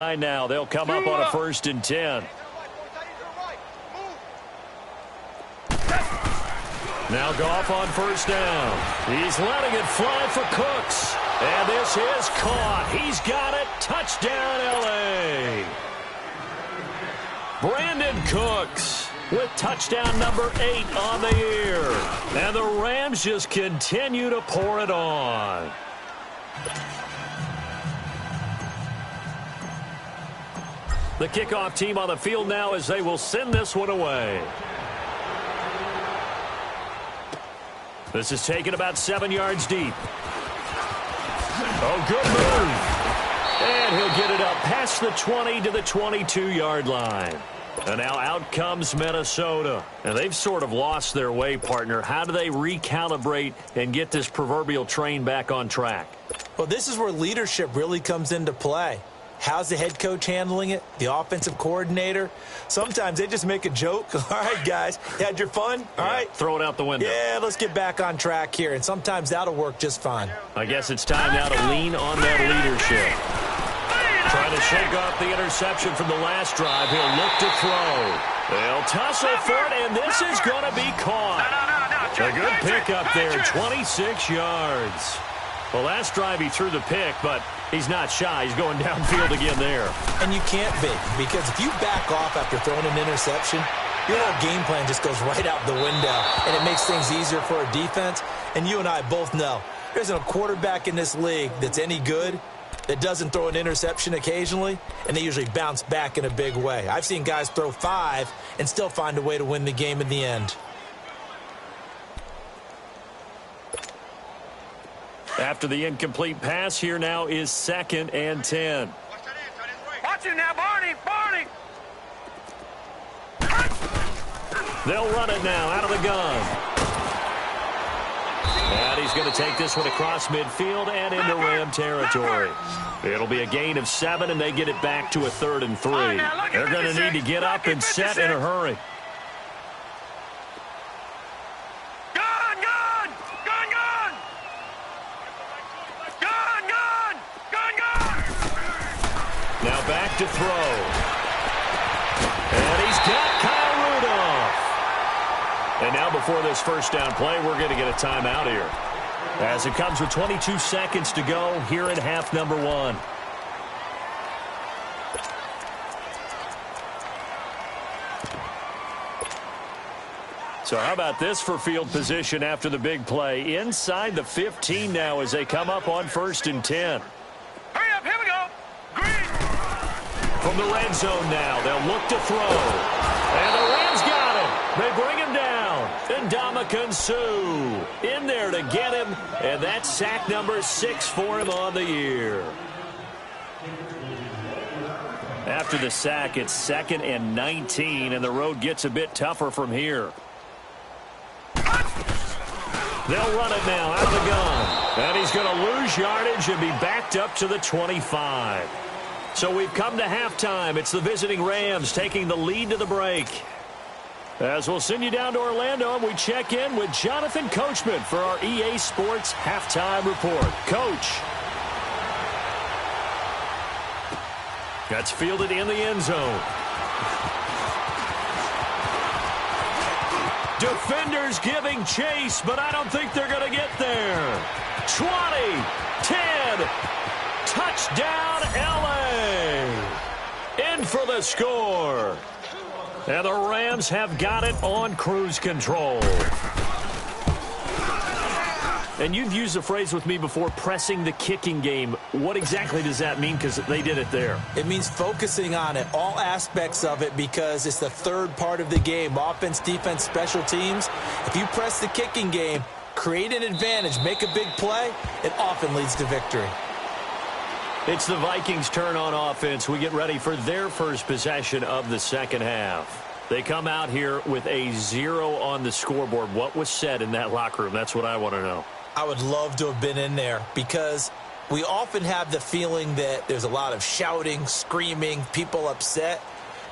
Now they'll come up on a 1st and 10. Now Goff on 1st down. He's letting it fly for Cooks. And this is caught. He's got it. Touchdown, L.A. Brandon Cooks with touchdown number 8 on the year. And the Rams just continue to pour it on. The kickoff team on the field now as they will send this one away. This is taken about 7 yards deep. Oh, good move. And he'll get it up past the 20 to the 22-yard line. And now out comes Minnesota. And they've sort of lost their way, partner. How do they recalibrate and get this proverbial train back on track? Well, this is where leadership really comes into play. How's the head coach handling it? The offensive coordinator? Sometimes they just make a joke. All right, guys, you had your fun? All right. Throw it out the window. Yeah, let's get back on track here. And sometimes that'll work just fine. I guess it's time now to lean on that leadership. Trying to shake off the interception from the last drive. He'll look to throw. They'll tussle for it, and this is going to be caught. A good pickup there, 26 yards. The last drive he threw the pick, but he's not shy. He's going downfield again there. And you can't be, because if you back off after throwing an interception, your whole game plan just goes right out the window, and it makes things easier for a defense. And you and I both know there isn't a quarterback in this league that's any good that doesn't throw an interception occasionally, and they usually bounce back in a big way. I've seen guys throw 5 and still find a way to win the game in the end. After the incomplete pass, here now is 2nd and 10. Watch it now, Barney! Barney! They'll run it now out of the gun. And he's going to take this one across midfield and into Ram territory. It'll be a gain of 7, and they get it back to a 3rd and 3. They're going to need to get up and set in a hurry. Now back to throw. And he's got Kyle Rudolph. And now before this first down play, we're going to get a timeout here. As it comes with 22 seconds to go here in half number 1. So how about this for field position after the big play? Inside the 15 now as they come up on 1st and 10. Hurry up, here we go. From the red zone now, they'll look to throw. And the Rams got him. They bring him down. And Ndamukong Suh in there to get him. And that's sack number 6 for him on the year. After the sack, it's 2nd and 19, and the road gets a bit tougher from here. They'll run it now out of the gun. And he's going to lose yardage and be backed up to the 25. So we've come to halftime. It's the visiting Rams taking the lead to the break. As we'll send you down to Orlando, and we check in with Jonathan Coachman for our EA Sports Halftime Report. Coach. That's fielded in the end zone. Defenders giving chase, but I don't think they're going to get there. 20, 10, touchdown L.A. In for the score. And the Rams have got it on cruise control. And you've used the phrase with me before, pressing the kicking game. What exactly does that mean? Because they did it there. It means focusing on it, all aspects of it, because it's the third part of the game. Offense, defense, special teams. If you press the kicking game, create an advantage, make a big play, it often leads to victory. It's the Vikings' turn on offense. We get ready for their first possession of the second half. They come out here with a 0 on the scoreboard. What was said in that locker room? That's what I want to know. I would love to have been in there, because we often have the feeling that there's a lot of shouting, screaming, people upset.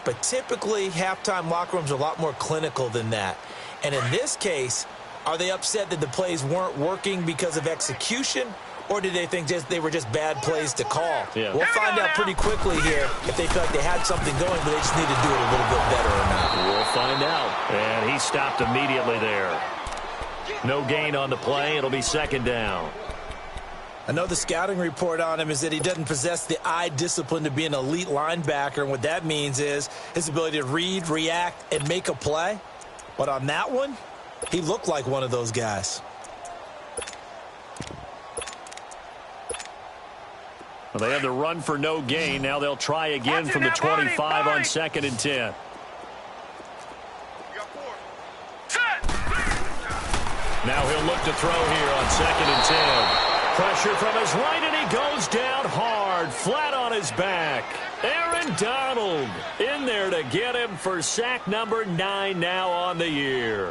But typically, halftime locker rooms are a lot more clinical than that. And in this case, are they upset that the plays weren't working because of execution, Or did they think they were just bad plays to call? Yeah. We'll find out pretty quickly here if they felt like they had something going, but they just need to do it a little bit better or not. We'll find out. And he stopped immediately there. No gain on the play. It'll be second down. I know the scouting report on him is that he doesn't possess the eye discipline to be an elite linebacker, and what that means is his ability to read, react, and make a play. But on that one, he looked like one of those guys. Well, they had the run for no gain. Now they'll try again from the 25 on 2nd and 10. Now he'll look to throw here on 2nd and 10. Pressure from his right, and he goes down hard, flat on his back. Aaron Donald in there to get him for sack number 9 now on the year.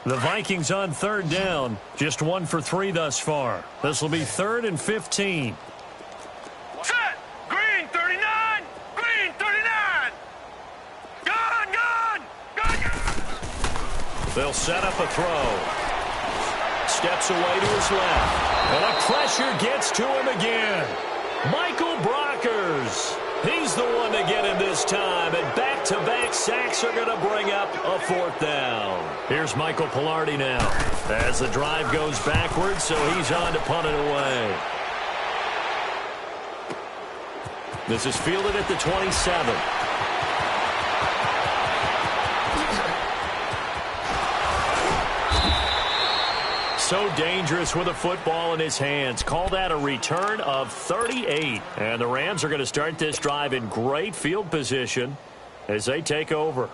The Vikings on 3rd down, just 1 for 3 thus far. This will be 3rd and 15. Set! Green 39! Green 39! Gun! Gun! Gun! They'll set up a throw. Steps away to his left. And the pressure gets to him again. Michael Brockers. He's the one to get him this time. And back-to-back sacks are going to bring up a 4th down. Here's Michael Pilardi now. As the drive goes backwards, so he's on to punt it away. This is fielded at the 27. So dangerous with a football in his hands. Call that a return of 38. And the Rams are going to start this drive in great field position as they take over.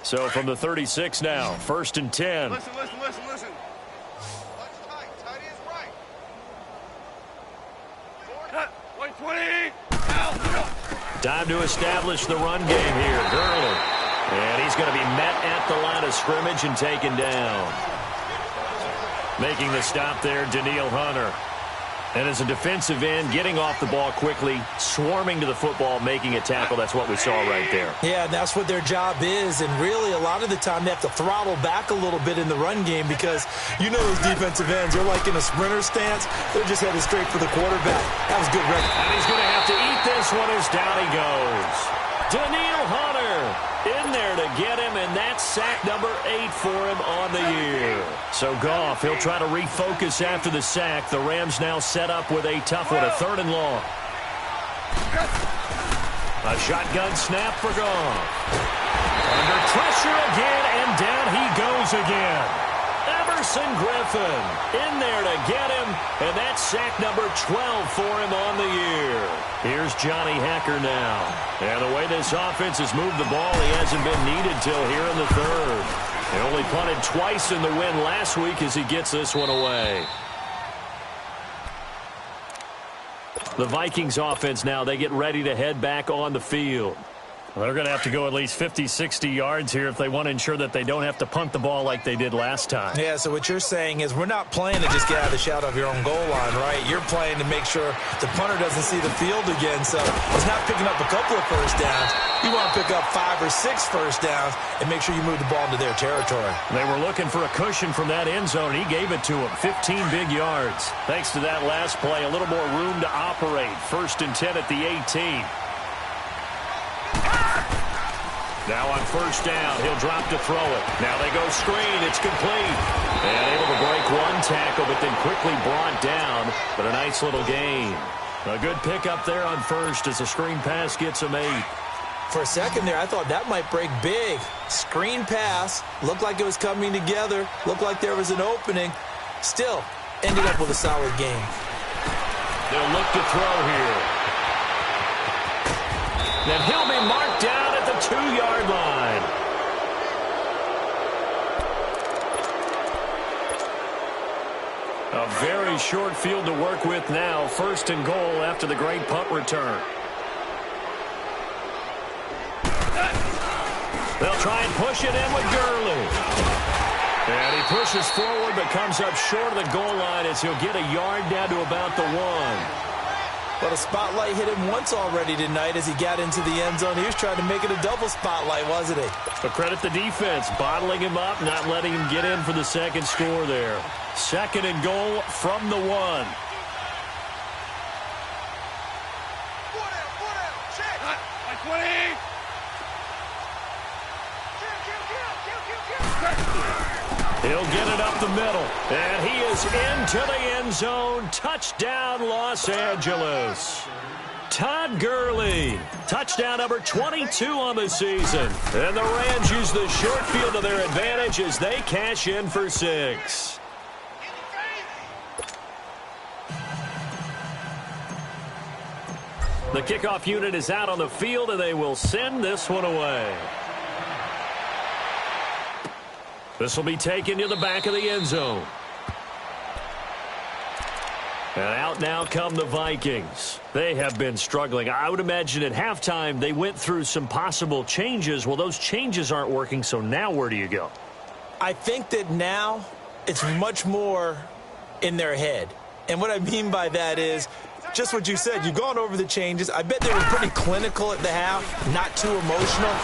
So from the 36 now, 1st and 10. Listen. Listen, tight. Tight is right. 120. Time to establish the run game here. Gurley. And he's going to be met at the line of scrimmage and taken down. Making the stop there, Daniil Hunter. And as a defensive end, getting off the ball quickly, swarming to the football, making a tackle. That's what we saw right there. Yeah, and that's what their job is. And really, a lot of the time, they have to throttle back a little bit in the run game because you know those defensive ends, they're like in a sprinter stance. They're just headed straight for the quarterback. That was good record. And he's going to have to eat this one as down he goes. Daniil Hunter in there to get him, and that's sack number 8 for him on the year. So Goff, he'll try to refocus after the sack. The Rams now set up with a tough one, a 3rd and long. A shotgun snap for Goff. Under pressure again, and down he goes again. Everson Griffin in there to get him, and that's sack number 12 for him on the year. Here's Johnny Hacker now. And the way this offense has moved the ball, he hasn't been needed till here in the 3rd. He only punted twice in the win last week as he gets this one away. The Vikings offense now, they get ready to head back on the field. Well, they're going to have to go at least 50, 60 yards here if they want to ensure that they don't have to punt the ball like they did last time. Yeah, so what you're saying is we're not playing to just get out of the shadow of your own goal line, right? You're playing to make sure the punter doesn't see the field again. So it's not picking up a couple of first downs. You want to pick up 5 or 6 first downs and make sure you move the ball into their territory. They were looking for a cushion from that end zone. He gave it to them. 15 big yards. Thanks to that last play, a little more room to operate. 1st and 10 at the 18. Now on 1st down, he'll drop to throw it. Now they go screen. It's complete. And able to break one tackle, but then quickly brought down. But a nice little gain. A good pickup there on 1st as the screen pass gets him 8. For a second there, I thought that might break big. Screen pass. Looked like it was coming together. Looked like there was an opening. Still, ended up with a solid game. They'll look to throw here. And he'll be marked down at the 2-yard line. A very short field to work with now. 1st and goal after the great punt return. They'll try and push it in with Gurley. And he pushes forward but comes up short of the goal line as he'll get a yard down to about the 1. Well, the spotlight hit him once already tonight as he got into the end zone. He was trying to make it a double spotlight, wasn't he? But credit the defense, bottling him up, not letting him get in for the second score there. 2nd and goal from the 1. Check. 20. He'll get it up the middle, and he is into the end zone. Touchdown, Los Angeles. Todd Gurley, touchdown number 22 on the season. And the Rams use the short field to their advantage as they cash in for 6. The kickoff unit is out on the field, and they will send this one away. This will be taken to the back of the end zone. And out now come the Vikings. They have been struggling. I would imagine at halftime they went through some possible changes. Well, those changes aren't working, so now where do you go? I think that now it's much more in their head. And what I mean by that is just what you said. You've gone over the changes. I bet they were pretty clinical at the half, not too emotional.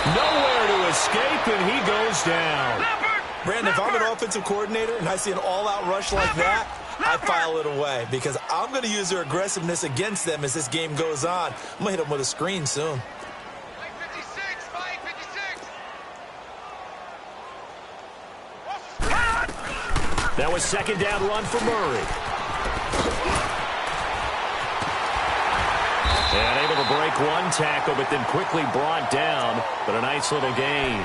Nowhere to escape, and he goes down. Brandon, if I'm an offensive coordinator and I see an all-out rush like that, I file it away because I'm going to use their aggressiveness against them as this game goes on. I'm going to hit them with a screen soon. Mike 56, Mike 56. That was 2nd down run for Murray. And able to break one tackle, but then quickly brought down. But a nice little gain.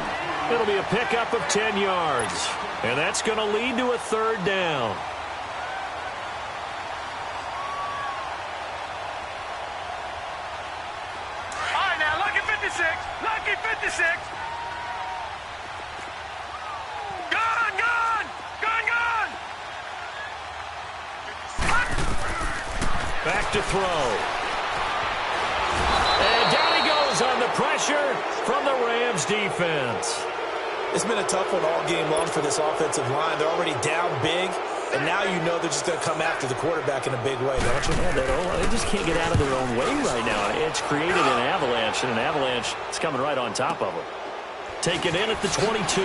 It'll be a pickup of 10 yards. And that's going to lead to a 3rd down. All right, now, lucky 56. Lucky 56. Gone, gone. Gone, gone. Back to throw. And down he goes on the pressure from the Rams defense. It's been a tough one all game long for this offensive line. They're already down big, and now you know they're just going to come after the quarterback in a big way, don't you? Yeah, they just can't get out of their own way right now. It's created an avalanche, and an avalanche is coming right on top of them. Taken in at the 22.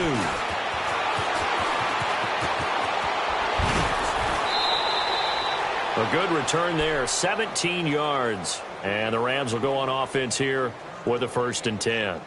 A good return there, 17 yards. And the Rams will go on offense here with a 1st and 10.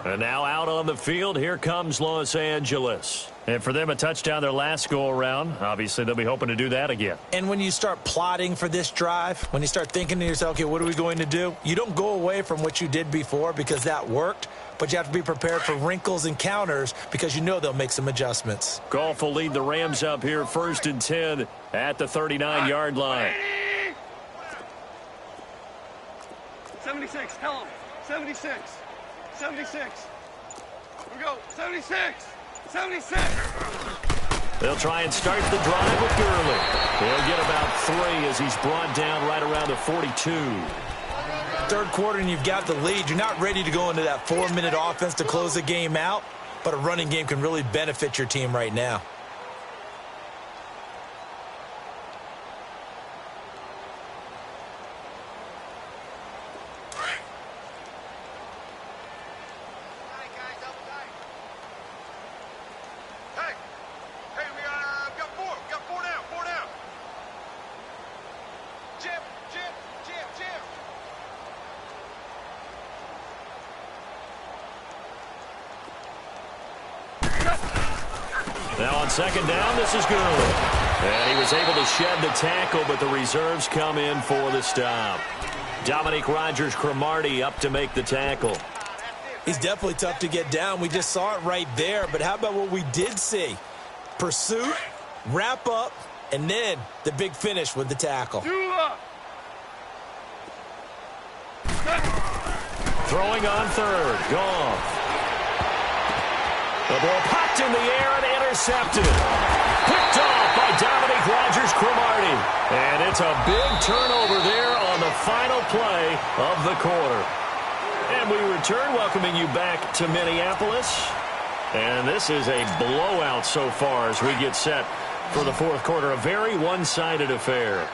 And now out on the field, here comes Los Angeles. And for them, a touchdown their last go-around. Obviously, they'll be hoping to do that again. And when you start plotting for this drive, when you start thinking to yourself, okay, what are we going to do? You don't go away from what you did before because that worked, but you have to be prepared for wrinkles and counters because you know they'll make some adjustments. Goff will lead the Rams up here, 1st and 10 at the 39-yard line. 76, tell him. 76. 76. Here we go. 76. 76. They'll try and start the drive with Gurley. He'll get about 3 as he's brought down right around the 42. 3rd quarter and you've got the lead. You're not ready to go into that 4-minute offense to close the game out, but a running game can really benefit your team right now. Now on 2nd down, this is Gurley. And he was able to shed the tackle, but the reserves come in for the stop. Dominique Rodgers-Cromartie up to make the tackle. He's definitely tough to get down. We just saw it right there. But how about what we did see? Pursuit, wrap up, and then the big finish with the tackle. Throwing on 3rd. Goff. The ball popped in the air and intercepted. Picked off by Dominique Rodgers-Cromartie. And it's a big turnover there on the final play of the quarter. And we return, welcoming you back to Minneapolis. And this is a blowout so far as we get set for the 4th quarter. A very one-sided affair.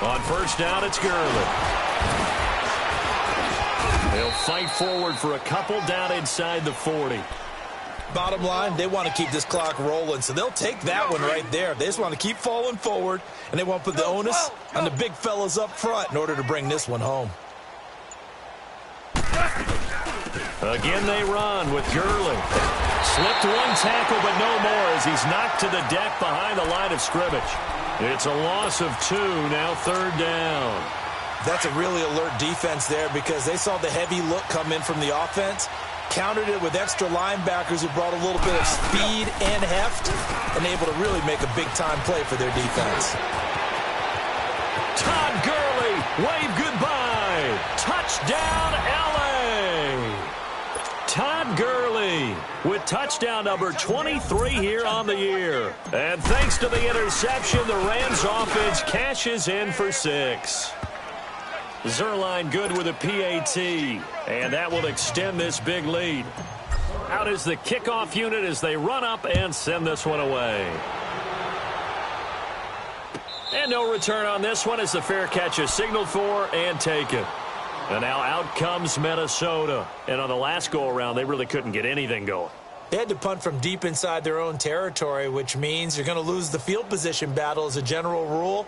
On first down, it's Gurley. They'll fight forward for a couple down inside the 40. Bottom line, they want to keep this clock rolling, so they'll take that one right there. They just want to keep falling forward, and they want to put the onus on the big fellas up front in order to bring this one home. Again, they run with Gurley. Slipped one tackle, but no more as he's knocked to the deck behind the line of scrimmage. It's a loss of 2, now third down. That's a really alert defense there because they saw the heavy look come in from the offense, countered it with extra linebackers who brought a little bit of speed and heft, and able to really make a big-time play for their defense. Todd Gurley, wave goodbye. Touchdown, L.A. Todd Gurley with touchdown number 23 here on the year. And thanks to the interception, the Rams offense cashes in for 6. Zerline good with a PAT, and that will extend this big lead. Out is the kickoff unit as they run up and send this one away. And no return on this one as the fair catch is signaled for and taken. And now out comes Minnesota. And on the last go-around, they really couldn't get anything going. They had to punt from deep inside their own territory, which means you're going to lose the field position battle as a general rule.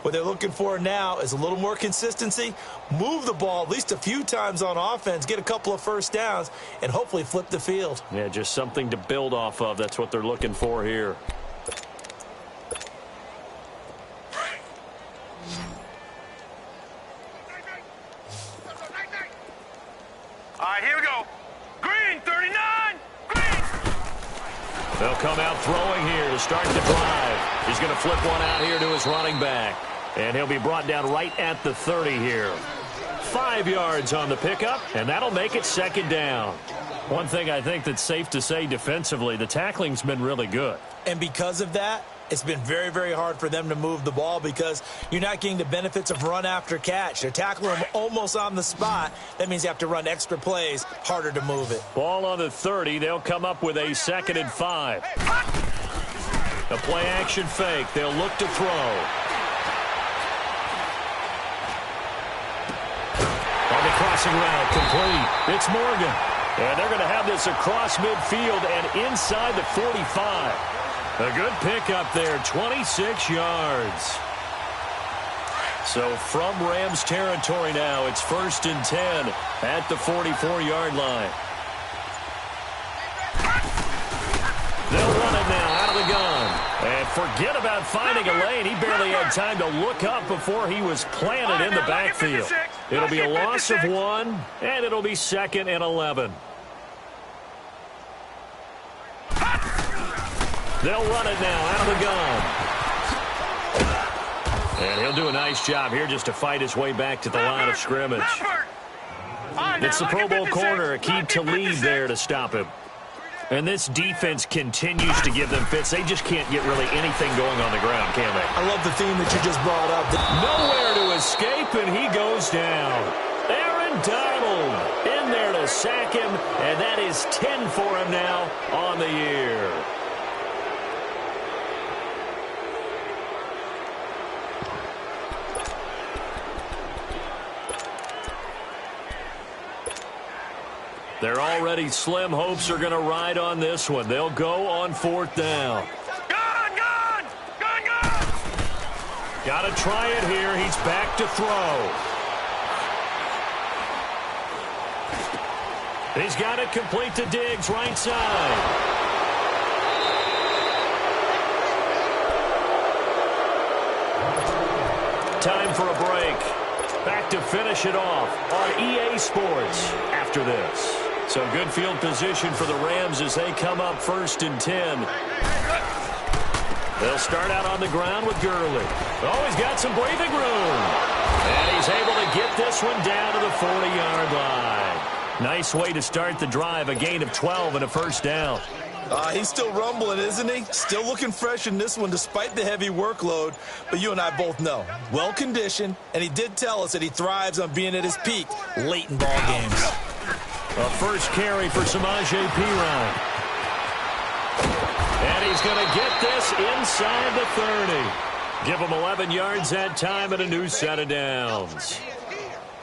What they're looking for now is a little more consistency, move the ball at least a few times on offense, get a couple of first downs, and hopefully flip the field. Yeah, just something to build off of. That's what they're looking for here. All right, here we go. Green, 39. Green. They'll come out throwing here to start the drive. He's going to flip one out here to his running back. And he'll be brought down right at the 30 here. 5 yards on the pickup, and that'll make it second down. One thing I think that's safe to say defensively, the tackling's been really good. And because of that, it's been very, very hard for them to move the ball because you're not getting the benefits of run after catch. They're tackling them almost on the spot. That means you have to run extra plays, harder to move it. Ball on the 30. They'll come up with a 2nd and 5. A play action fake. They'll look to throw. On the crossing route, complete. It's Morgan. And they're going to have this across midfield and inside the 45. A good pickup there, 26 yards. So from Rams territory now, it's 1st and 10 at the 44-yard line. They'll run it now out of the gun. And forget about finding a lane. He barely had time to look up before he was planted in the backfield. It'll be a loss of 1, and it'll be 2nd and 11. They'll run it now out of the gun. And he'll do a nice job here just to fight his way back to the line of scrimmage. It's the Pro Bowl corner, Aqib Talib there to stop him. And this defense continues to give them fits. They just can't get really anything going on the ground, can they? I love the theme that you just brought up. Nowhere to escape, and he goes down. Aaron Donald in there to sack him, and that is 10 for him now on the year. They're already slim hopes are going to ride on this one. They'll go on 4th down. Gun! Got to try it here. He's back to throw. He's got it complete to Diggs, right side. Time for a break. Back to finish it off on EA Sports after this. So good field position for the Rams as they come up 1st and 10. They'll start out on the ground with Gurley. Oh, he's got some breathing room. And he's able to get this one down to the 40-yard line. Nice way to start the drive, a gain of 12 and a first down. He's still rumbling, isn't he? Still looking fresh in this one despite the heavy workload. But you and I both know, well-conditioned, and he did tell us that he thrives on being at his peak late in ball games. A first carry for Samaje Perine. And he's going to get this inside the 30. Give them 11 yards that time and a new set of downs.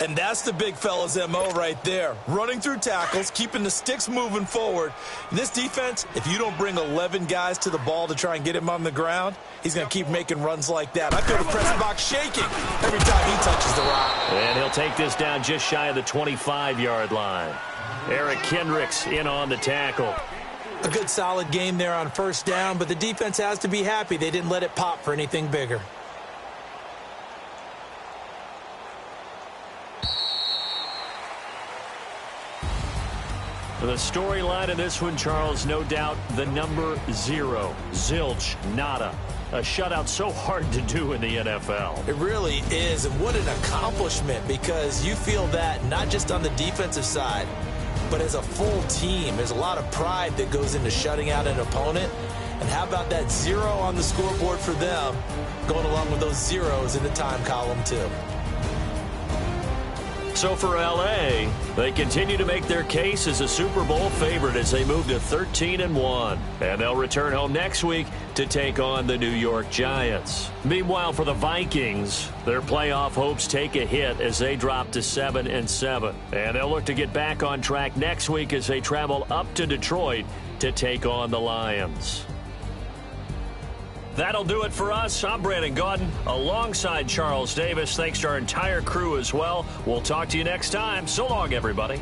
And that's the big fella's MO right there. Running through tackles, keeping the sticks moving forward. In this defense, if you don't bring 11 guys to the ball to try and get him on the ground, he's going to keep making runs like that. I feel the press box shaking every time he touches the rock. And he'll take this down just shy of the 25-yard line. Eric Kendricks in on the tackle. A good solid game there on first down, but the defense has to be happy they didn't let it pop for anything bigger. The storyline in this one, Charles, no doubt the number 0. Zilch, nada. A shutout so hard to do in the NFL. It really is, and what an accomplishment, because you feel that not just on the defensive side, but as a full team. There's a lot of pride that goes into shutting out an opponent. And how about that 0 on the scoreboard for them, going along with those zeros in the time column too. So for L.A., they continue to make their case as a Super Bowl favorite as they move to 13-1. And they'll return home next week to take on the New York Giants. Meanwhile, for the Vikings, their playoff hopes take a hit as they drop to 7-7. And they'll look to get back on track next week as they travel up to Detroit to take on the Lions. That'll do it for us. I'm Brandon Gaudin alongside Charles Davis. Thanks to our entire crew as well. We'll talk to you next time. So long, everybody.